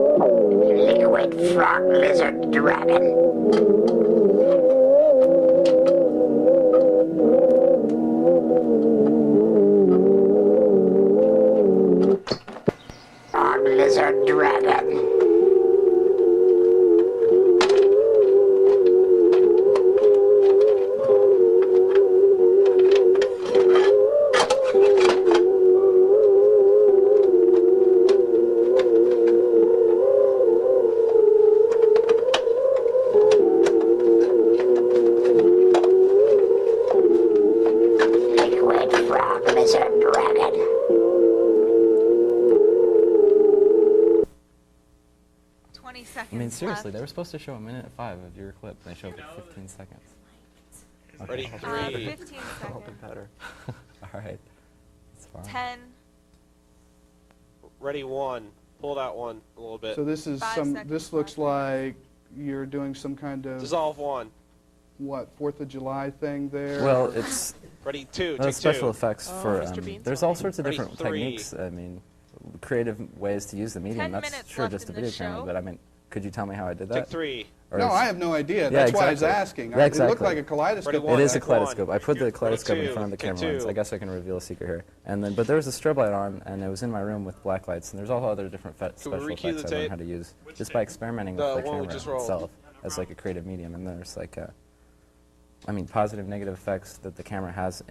Liquid frog lizard dragon. Frog lizard dragon. I mean, seriously, they were supposed to show 1:05 of your clip. They showed like 15 seconds. Okay. Ready? 3. 15 seconds. Better. All right. That's fine. 10. Ready? 1. Pull that one a little bit. So this is 5 some. seconds This looks left. like you're doing some kind of Dissolve 1. what 4th of July thing there. Well, it's Ready? 2. no, Take special 2. effects Oh, for. Mr. Bean's There's all fine. sorts of Ready, different 3. techniques. I mean, creative ways to use the medium. 10 That's minutes sure left just a in video this camera, show. but I mean, could you tell me how I did that? Take 3. Or no, is- I have no idea. Yeah, That's why I was exactly. asking. Yeah, It looked exactly. like a kaleidoscope. Ready, It one. is a Take kaleidoscope. 1. I put the kaleidoscope in Take front of the 2. camera lens. I guess I can reveal a secret here. And then, but there was a strobe light on, and it was in my room with black lights. And there's all other different Can we special recue effects the I learned tape? how to use just by experimenting The with the one we camera just rolled. itself as like a creative medium. And there's like, I mean, positive, negative effects that the camera has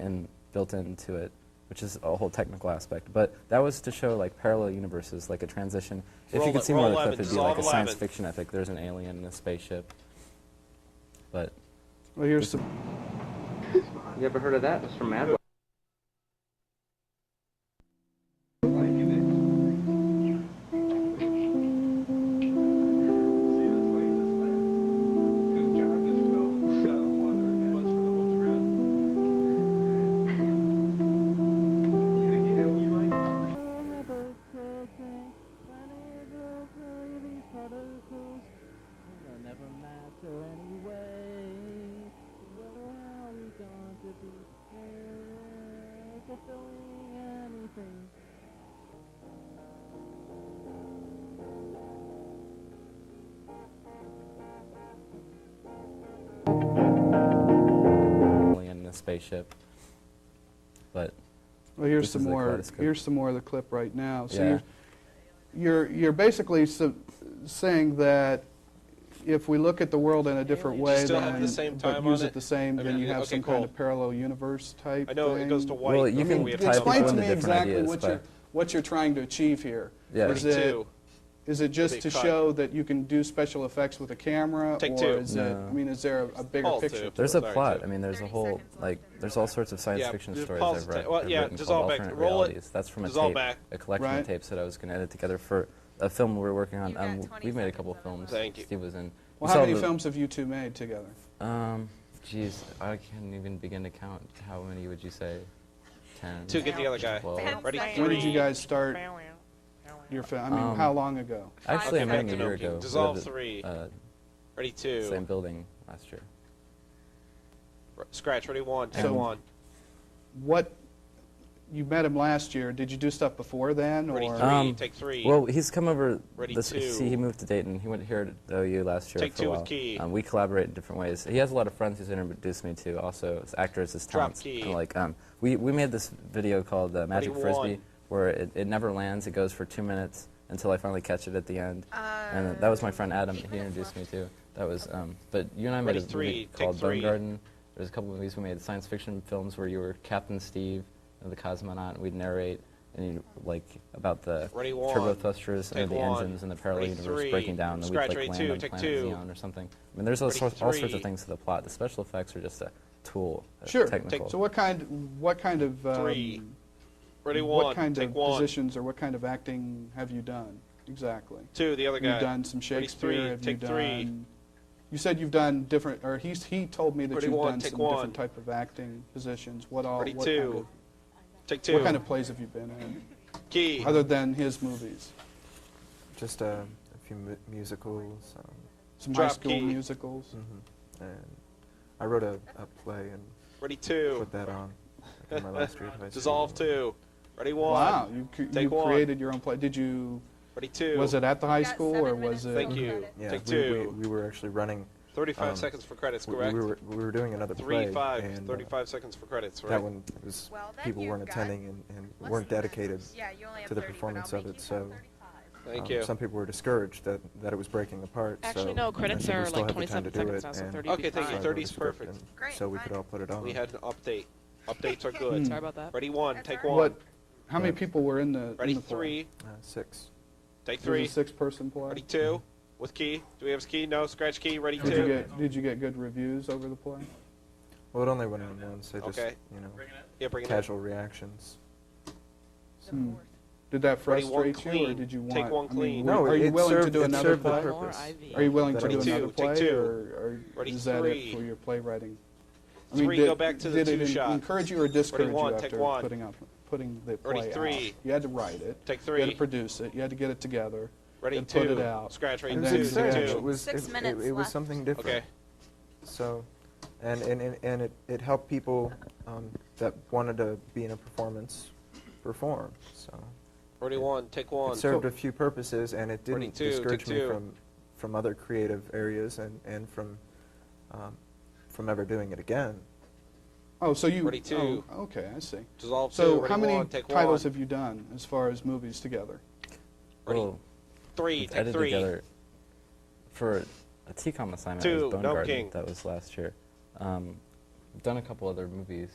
built into it, which is a whole technical aspect. But that was to show like parallel universes, like a transition. If Roll you could it- see more of the roll clip, 11, it'd be like a dissolve science 11. fiction epic. There's an alien in a spaceship. But Well, here's some. You ever heard of that? It's from Mad. alien in a spaceship. But Well, here's This some is the more. kaleidoscope. Here's some more of the clip right now. So Yeah. you're basically saying that if we look at the world in a different way, still have then the same but time use on it it? the same, I then mean, you have okay, some kind cool. of parallel universe type. I know it goes to thing. white. Well, you but can we have type to Explain people to into me different exactly ideas, what you're trying to achieve here. Yeah. Is Ready? it 2. is it just Ready, to cut. show that you can do special effects with a camera, Take or 2. is it? No. I mean, is there a bigger Pause picture? 2. to there's it? a Sorry, plot. too. I mean, there's a 30 whole, seconds like, left. there's all sorts of science Yeah, fiction just stories pause I've the read. tape. Well, I've yeah, written just called all back. Alternate Roll it. Realities. That's from a Just all tape, back. a collection Right. of tapes that I was going to edit together for a film we were working on. You've got 20 We've made a couple seconds films. Thank you. Steve was in. Well, We how saw many the- films have you two made together? Geez, I can't even begin to count. How many would you say? 10. 2, get the other guy. 12. Ready, When 3. When did you guys start your film? I mean, how long ago? Actually, I Okay, met him back a to year Nokia. ago. We Dissolve lived at, 3. uh, Ready, 2. Same building last year. Scratch. Ready, 1. Take So- 1. What, you met him last year. Did you do stuff before then? Ready, Or 3. Take 3. Well, he's come over. Ready, This, 2. see, he moved to Dayton. He went here to OU last year Take for 2 a with while. key. We collaborate in different ways. He has a lot of friends he's introduced me to, also as actors, as Drop talents. key. And like, we made this video called Magic Ready, Frisbee, 1. where it never lands. It goes for 2 minutes until I finally catch it at the end. And that was my friend Adam. He introduced me to. That was. But you and I made Ready, a 3. movie Take called 3. Bone Garden. There's a couple of movies we made, science fiction films where you were Captain Steve, the cosmonaut, and we'd narrate and you like about the Ready, 1. turbo thrusters Take and the 1. engines and the parallel Ready, universe 3. breaking down, and Scratch, we'd ready, like 2. land on Take planet 2. Xeon or something. I mean, there's all Ready, sorts 3. of things to the plot. The special effects are just a tool, Sure. technical. So what kind of 3. Ready, 1. what kind Take of 1. positions or what kind of acting have you done exactly? 2, the other guy. You've done some Ready, Shakespeare. 3. Have Take you 3. done? You said you've done different, or he told me that Ready, you've 1. done Take some 1. different type of acting positions. What all? Ready, what 2. Take 2. What kind of plays have you been in, Key. other than his movies? Just a few musicals. Some Drop high school key. musicals. And I wrote a play and Ready, 2. put that on in my last year of high school. Dissolve 2. Ready, 1. Wow, you Take 1. created your own play. Did you? Ready, 2. Was it at the high got school 7 or was minutes it? Thank you. Yeah, Take we, 2. we were actually running. 35 seconds for credits, we- correct? We were doing another 3, play. 5. And, 35 seconds for credits, right? That one was Well, then people you've weren't got attending and less weren't than that. dedicated Yeah, you only have to the 30, but performance I'll of make it. you So have 35. Thank you. some people were discouraged that it was breaking apart. Actually, so no, I credits said we are still like have the time 27 to do seconds it, now, so and 30 Okay, would be thank you. fine. 30 30's is perfect. Great, so we could fine. all put it on. We had an update. Updates are good. Sorry about that. Ready, 1. That's Take all 1. What? How many people were in the? Ready, in the play? 3. 6. Take It 3. was a 6-person play. Ready, 2. With key. Do we have his key? No. Scratch key. Ready, 2. Did you get good reviews over the play? Well, it only went on once. I just, Okay. Yeah, bring it casual reactions. Did that Ready, 1 frustrate you, or clean. did you want? Take 1 I mean, clean. No, are you it willing to served- do it another served the play? purpose. Are you willing to Ready, do 2, another take play, 2. or Ready, is that 3. it for your playwriting? 3, go back to the did it 2-shot. encourage you or discourage Ready, 1, you take after 1. putting the Ready, play 3. out? You had to write it. Take You had 3. to produce it. You had to get it together. Ready, and 2. put it out. Scratch. Ready, And It then was 2. you Take exciting. had 2. It was 6 it, minutes it was left. something different. Okay. So, and it helped people that wanted to be in a performance perform. So Ready, 1. Take 1. it served a few purposes, and it Ready, didn't 2, discourage take me 2. from other creative areas and from ever doing it again. Oh, so you? Ready, 2. Oh, okay, I see. Dissolve 2. So Ready, how many 1. Take titles 1. have you done as far as movies together? Ready. Well, 3. we've Take edited 3. together for a TCOM assignment. 2, It was Bone no Garden. king. That was last year. We've done a couple other movies.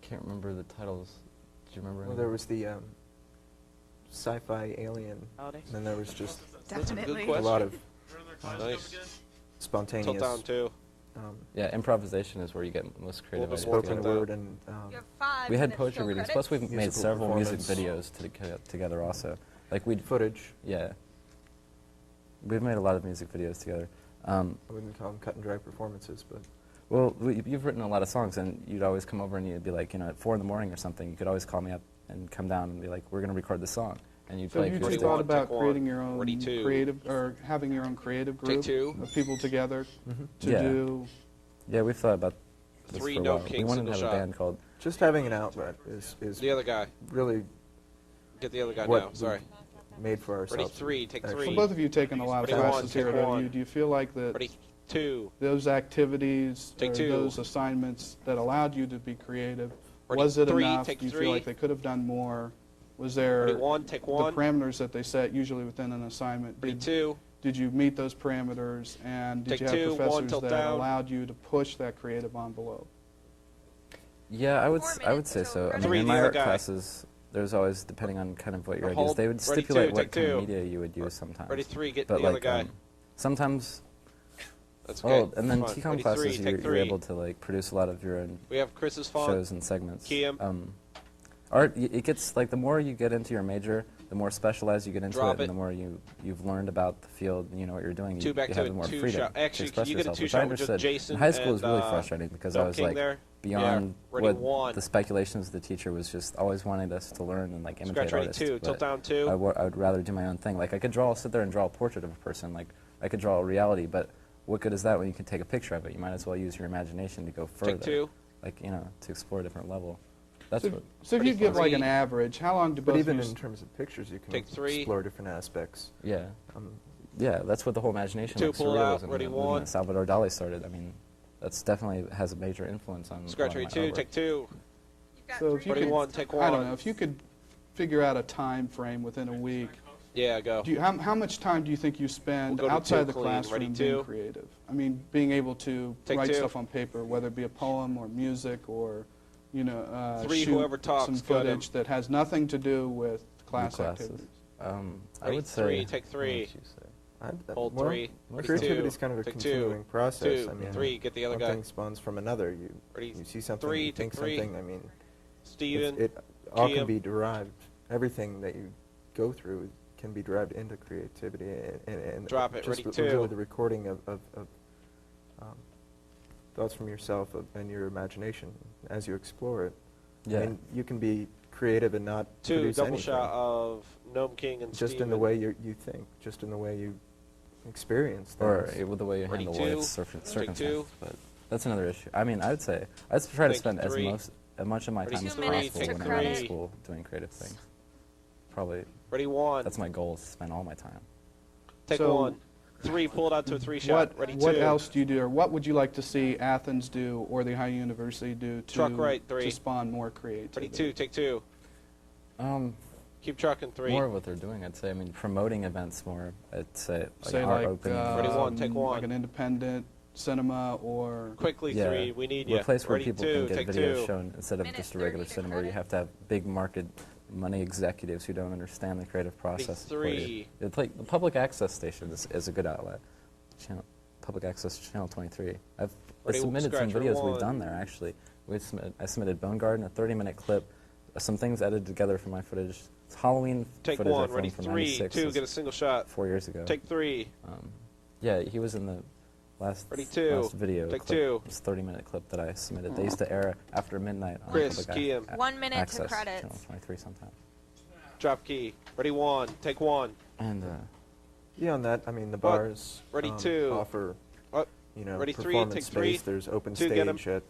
Can't remember the titles. Do you remember? Well, any? there was the sci-fi alien, Holiday. and then there was just That's a good Definitely. a question. lot of Nice. Tilt spontaneous down 2. Yeah, improvisation is where you get most creative bit ideas. more spoken together. word and You have 5 We had minutes poetry till readings. credits. Plus, we've made Musical several music performance. videos together also. Like we'd footage. yeah. We've made a lot of music videos together. I wouldn't call them cut and dry performances, but Well, you've written a lot of songs, and you'd always come over and you'd be like, at 4 in the morning or something, you could always call me up and come down and be like, we're going to record this song. And you'd So play you two acoustic. thought one, about take one. creating your own Ready, 2. creative, or having your own creative group 2. of people together to Yeah. do? Yeah, we've thought about this 3, for a no while. We king, wanted to single have shot. a band called just having an outlet is The other guy. really Get the other guy what now. Sorry. we made for ourselves. Ready, 3. Take actually. 3. So both of you taken a lot of Ready, 1, classes here take at OU. 1. Do you feel like that Ready, 2. those activities Take or 2. those assignments that allowed you to be creative, Ready, was it 3, enough? take Do you 3. feel like they could have done more? Was there Ready, 1. Take the 1. parameters that they set usually within an assignment? Ready, 2. Did you meet those parameters, and did Take you have 2, 1, professors tilt that down. allowed you to push that creative envelope? Yeah, I would 4 I would minutes say till so. I credits. mean, 3, in the my other art guy. classes, there's always, depending on kind of what your Hold. ideas, they would Ready, stipulate 2, what take kind 2. of media you would use sometimes. Ready, 3. Get But the like, other guy. sometimes, That's okay. and then Fun. TCOM Ready, classes, 3. you're, Take you're 3. able to like produce a lot of your own We have Chris's font. shows and segments. Key 'em. Art, it gets like the more you get into your major, the more specialized you get into Drop it, and it. the more you've learned about the field, and you know what you're doing. You, 2 back you to have a more 2 freedom shot. to Actually, express you get a yourself, 2 which I shot with just understood. Jason In high school, it was and, really frustrating because I Dome was King like, there. beyond ready, what one. the speculations of the teacher was just always wanting us to learn and like imitate Scratch ready, artists. two. Tilt but down, two. I would rather do my own thing. Like I could sit there and draw a portrait of a person. Like I could draw a reality, but what good is that when you can take a picture of it? You might as well use your imagination to go further. Take two. Like, you know, to explore a different level. That's So, what. so if you give like an average, how long do But both even of you in terms of pictures, you can Take three. explore different aspects. Yeah. Um, Yeah, that's what the whole imagination, Two, like pull it out, surrealism, ready, the one. movement that Salvador Dali started. I mean, that's definitely has a major influence on. Scratch a lot ready, of two. my artwork. Take two. So if you Ready, could, one. Take one. I don't know, if you could figure out a time frame within a week, Yeah, go. how much time do you think you spend We'll go to outside two the clean. classroom Ready, being two. creative? I mean, being able to Take write two. stuff on paper, whether it be a poem or music or, you know, Three, shoot whoever talks, some got him. footage that has nothing to do with class classes. activities. I Ready, would say. three. Take what three. would you say? Hold well, three. Ready, creativity two. is kind of a Take continuing two. process. Two. I mean, Three. Get the other one guy. thing spawns from another. You Ready, see something, three, you think take three. something. I mean, Steven. it all Key can him. be derived. Everything that you go through can be derived into creativity. And Drop it. just Ready, two. really the recording of thoughts from yourself and your imagination as you explore it. Yeah. I mean, you can be creative and not Two. produce Double anything. shot of Gnome King and Just Steven. in the way you think, just in the way you experience things. Or with the way you Ready, handle two. life's Take circumstances. two. But that's another issue. I mean, I'd say I'd try to Take spend three. as much of my Ready, time as 2 minutes possible to when I'm in credit. school doing creative things. Probably Ready, one. that's my goal is to spend all my time. Take So- one. Three. Pull it out to a three shot. Ready, What two. else do you do, or what would you like to see Athens do or the High University do Truck right, three. to spawn more creativity? Ready, two. Take two. Keep trucking, three. More of what they're doing, I'd say. I mean, promoting events more. I'd say Say art like, openings. Ready, one, take one. like an independent cinema or... Quickly, Yeah, three. We need you. a place where Ready, people two. can Take get videos two. shown instead of just a regular cinema where you have to have big market money executives who don't understand the creative process. for you. three. It's like the public access station is a good outlet. Public access channel 23. I Ready, submitted some scratcher, videos we've one. done there actually. I submitted Bone Garden, a 30-minute clip, some things edited together from my footage. It's Halloween Take footage I one. filmed Ready, from three. 96. Two. It's Get a single shot. 4 years ago. Take three. Yeah, he was in the last Ready, two. last video Take clip. two. It's a 30-minute clip that I submitted. They used to air after midnight on Chris, public key him. 1 minute to access, credits. Channel 23 sometimes. Drop key. Ready, one. Take one. And Beyond that, I mean, the bars Ready, two. offer, What? you know, Ready, three, performance take space. three. There's open Two, get 'em. stage at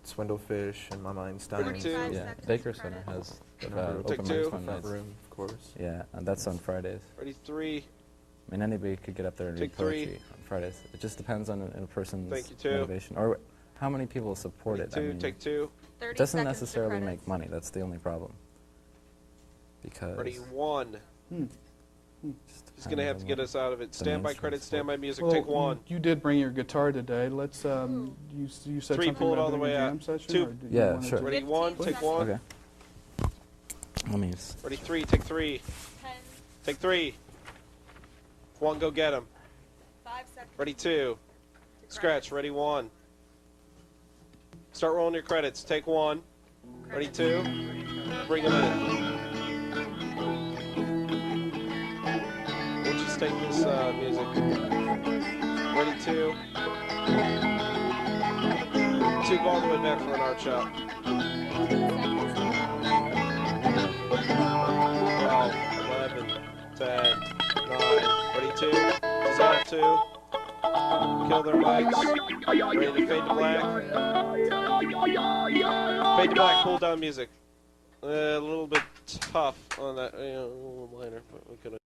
Swindlefish and Mama Einstein. Ready, two. yeah, Baker Center has Take open two. mics on Front nights. room, of course. Yeah, and that's on Fridays. Ready, three. I mean, anybody could get up there and read Take three. poetry on Fridays. It just depends on a person's Thank you, two. motivation or how many people support Ready, it. two. I mean, Take two. 30 it doesn't seconds to necessarily credits. make money. That's the only problem. Because Ready, one. just He's going to have to get us out of it. Stand by mainstream credits. sport. Stand by music. Well, Take one. You did bring your guitar today. Let's, you said Three, something pull it about all the doing way a out. jam session? Two. Or did you Yeah, wanna sure. do- Ready, one. 15 Take one. Okay. Let me just, Ready, three. Take three. 10, Take three. One, go get him. 5 seconds. Ready, two. Scratch. Ready, one. Start rolling your credits. Take one. Ready, two. Bring them in. We'll just take this music. Ready, two. Two, go all the way back for an art shot. 12, 11, 10, 9. Ready, two. Zero, two. Kill their mics. Ready to fade to black. Fade to black, pull down music. A little bit tough on that, a little minor, but we could have.